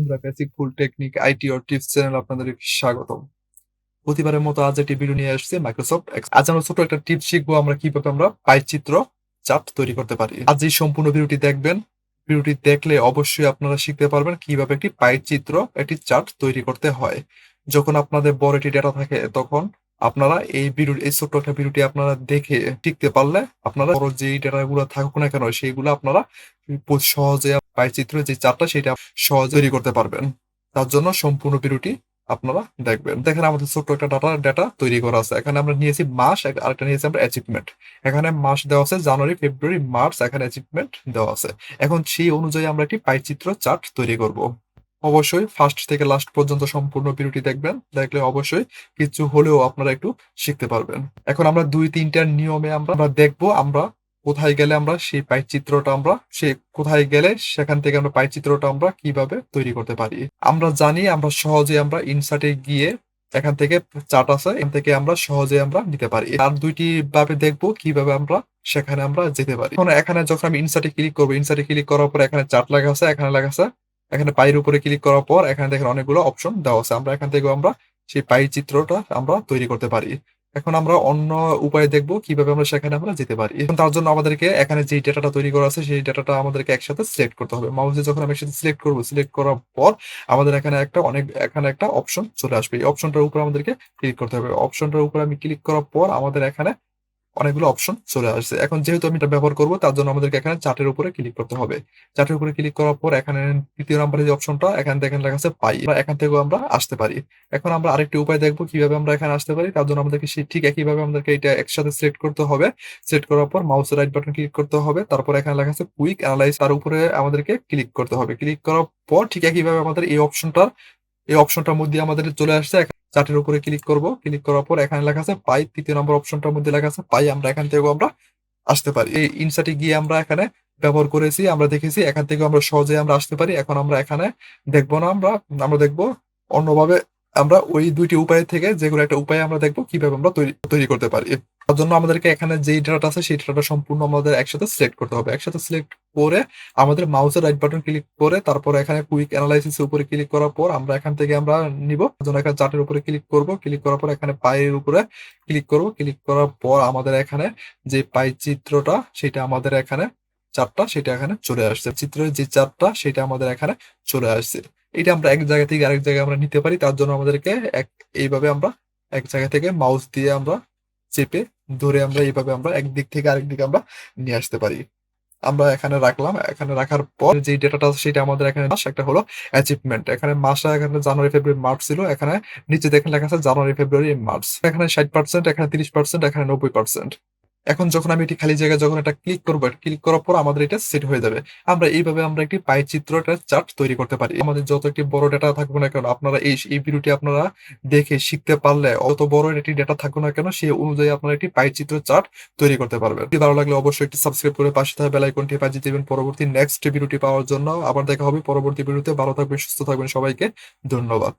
বন্ধুরা, basic full technique IT ও tips channel আপনাদের স্বাগতম। প্রতিবারের মতো আজ একটি ভিডিও নিয়ে আসছে মাইক্রোসফট এক্সেল। আজ আমরা ছোট একটা টিপস শিখবো আমরা কিভাবে আমরা পাইচিত্র চার্ট তৈরি করতে পারি। আজ এই সম্পূর্ণ ভিডিওটি দেখবেন। ভিডিওটি দেখলে অবশ্যই আপনারা শিখতে পারবেন কিভাবে একটি পাইচিত্র একটি চার্ট তৈরি করতে হয়। যখন আপনাদের বড় একটি ডেটা থাকে তখন আপনারা এই ছোট্ট একটা ভিডিওটি আপনারা দেখে শিখতে পারলে আপনারা বড় যেই ডেটাগুলো থাকুক না কেন সেইগুলো আপনারা সহজে পাইচিত্র যে চার্টটা সেটা সহজে তৈরি করতে পারবেন। তার জন্য সম্পূর্ণ ভিডিওটি আপনারা দেখবেন। দেখেন আমাদের ছোট্ট একটা ডেটা তৈরি করা আছে। এখানে আমরা নিয়েছি মাস, আরেকটা নিয়েছি আমরা অ্যাচিভমেন্ট। এখানে মাস দেওয়া আছে জানুয়ারি, ফেব্রুয়ারি, মার্চ, এখানে অ্যাচিভমেন্ট দেওয়া আছে। এখন সেই অনুযায়ী আমরা একটি পাইচিত্র চার্ট তৈরি করব। অবশ্যই ফার্স্ট থেকে লাস্ট পর্যন্ত সম্পূর্ণ ভিডিওটি দেখবেন। দেখলে অবশ্যই কিছু হলেও আপনারা একটু শিখতে পারবেন। এখন আমরা ২-৩টা নিয়মে আমরা দেখবো আমরা কোথায় গেলে আমরা সেই পাইচিত্রটা কোথায় গেলে সেখান থেকে আমরা পাইচিত্রটা আমরা কিভাবে তৈরি করতে পারি। আমরা জানি আমরা সহজে আমরা ইনসার্টে গিয়ে এখান থেকে চার্ট আছে, এখান থেকে আমরা সহজে আমরা নিতে পারি। আর ২টি ভাবে দেখবো কিভাবে আমরা সেখানে আমরা যেতে পারি। এখন এখানে যখন আমি ইনসার্টে ক্লিক করবো, ইনসার্টে ক্লিক করার পর এখানে চার্ট লেখা আছে, এখানে লেখা আছে, এখানে পাইয়ের উপরে ক্লিক করার পর এখানে দেখেন অনেকগুলো অপশন দেওয়া আছে। আমরা এখান থেকে আমরা সেই পাই চিত্রটা আমরা তৈরি করতে পারি। এখন আমরা অন্য উপায়ে দেখব কিভাবে আমরা সেখানে আমরা যেতে পারি। এখন তার জন্য আমাদেরকে এখানে যে ডাটাটা তৈরি করা আছে সেই ডাটাটা আমাদেরকে একসাথে সিলেক্ট করতে হবে। মাউসে যখন আমি একসাথে সিলেক্ট করব, সিলেক্ট করার পর আমাদের এখানে একটা অপশন চলে আসবে। এই অপশনটার উপর আমাদেরকে ক্লিক করতে হবে। অপশনটার উপর আমি ক্লিক করার পর আমাদের এখানে অনেকগুলো অপশন চলে আসছে। এখন যেহেতু আমি এটা ব্যবহার করব তার জন্য আমাদেরকে এখানে চার্টের উপরে ক্লিক করতে হবে। চার্টের উপরে ক্লিক করার পর এখানে ৩য় নাম্বারে যে অপশনটা এখানে দেখেন লেখা আছে পাই। এখান থেকেও আমরা আসতে পারি। এখন আমরা আরেকটি উপায় দেখব কিভাবে আমরা এখানে আসতে পারি। তার জন্য আমাদেরকে সেই ঠিক একইভাবে আমাদেরকে এটা একসাথে সিলেক্ট করতে হবে। সিলেক্ট করার পর মাউসের রাইট বাটন ক্লিক করতে হবে। তারপর এখানে লেখা আছে কুইক এনালাইজ, তার উপরে আমাদেরকে ক্লিক করতে হবে। ক্লিক করার পর ঠিক একইভাবে আমাদের এই অপশনটার মধ্যে আমাদের চলে আসছে। চার্টের উপরে ক্লিক করব। ক্লিক করার পর এখানে লেখা আছে পাই, ৩য় নম্বর অপশনটার মধ্যে লেখা আছে পাই। আমরা এখান থেকেও আমরা আসতে পারি। এই ইনসার্টে গিয়ে আমরা এখানে ব্যবহার করেছি, আমরা দেখেছি এখান থেকেও আমরা সহজে আমরা আসতে পারি। এখন আমরা এখানে দেখব না, আমরা দেখব অন্যভাবে। আমরা ওই ২টি উপায় থেকে যেকোনো একটা উপায়ে আমরা দেখব কিভাবে আমরা তৈরি করতে পারি। তার জন্য আমাদেরকে এখানে যেই ডাটাটা আছে সেই ডাটাটা সম্পূর্ণ আমাদের একসাথে সিলেক্ট করতে হবে। একসাথে সিলেক্ট করে আমাদের মাউসের রাইট বাটন ক্লিক করে তারপর এখানে কুইক অ্যানালাইসিস এর উপরে ক্লিক করার পর আমরা এখান থেকে আমরা নিব। তার জন্য এখানে চার্টের উপরে ক্লিক করব। ক্লিক করার পর এখানে পাইয়ের উপরে ক্লিক করব। ক্লিক করার পর আমাদের এখানে যে পাই চিত্রটা সেটা আমাদের এখানে চার্টটা সেটা এখানে চলে আসছে। চিত্রের যে চার্টটা সেটা আমাদের এখানে চলে আসছে। এটা আমরা এক জায়গা থেকে আরেক জায়গায় আমরা নিতে পারি। তার জন্য আমাদেরকে এইভাবে আমরা এক জায়গা থেকে মাউস দিয়ে আমরা চেপে ধরে আমরা এইভাবে আমরা একদিক থেকে আরেক দিকে আমরা নিয়ে আসতে পারি। আমরা এখানে রাখলাম। এখানে রাখার পর যে ডেটাটা আছে সেটা আমাদের এখানে মাস একটা হলো অ্যাচিভমেন্ট। এখানে মাসটা এখানে জানুয়ারি, ফেব্রুয়ারি, মার্চ ছিল। এখানে নিচে দেখেন লেখা আছে জানুয়ারি, ফেব্রুয়ারি, মার্চ। এখানে ৬০%, এখানে ৩০%, এখানে ৯০%। এখন যখন আমি এটি খালি জায়গায় যখন এটা ক্লিক করব, ক্লিক করার পর আমাদের এটা সেট হয়ে যাবে। আমরা এইভাবে আমরা একটি পাই চিত্রটা চার্ট তৈরি করতে পারি। আমাদের যত একটি বড় ডেটা থাকবে না কেন, আপনারা এই ভিডিওটি আপনারা দেখে শিখতে পারলে অত বড় একটি ডেটা থাকুক না কেন সেই অনুযায়ী আপনারা একটি পাই চিত্র চার্ট তৈরি করতে পারবেন। যদি ভালো লাগলে অবশ্যই একটি সাবস্ক্রাইব করে পাশে থাকা বেল আইকনটি বাজিয়ে দিবেন পরবর্তী নেক্সট ভিডিওটি পাওয়ার জন্য। আবার দেখা হবে পরবর্তী ভিডিওতে। ভালো থাকবেন, সুস্থ থাকবেন। সবাইকে ধন্যবাদ।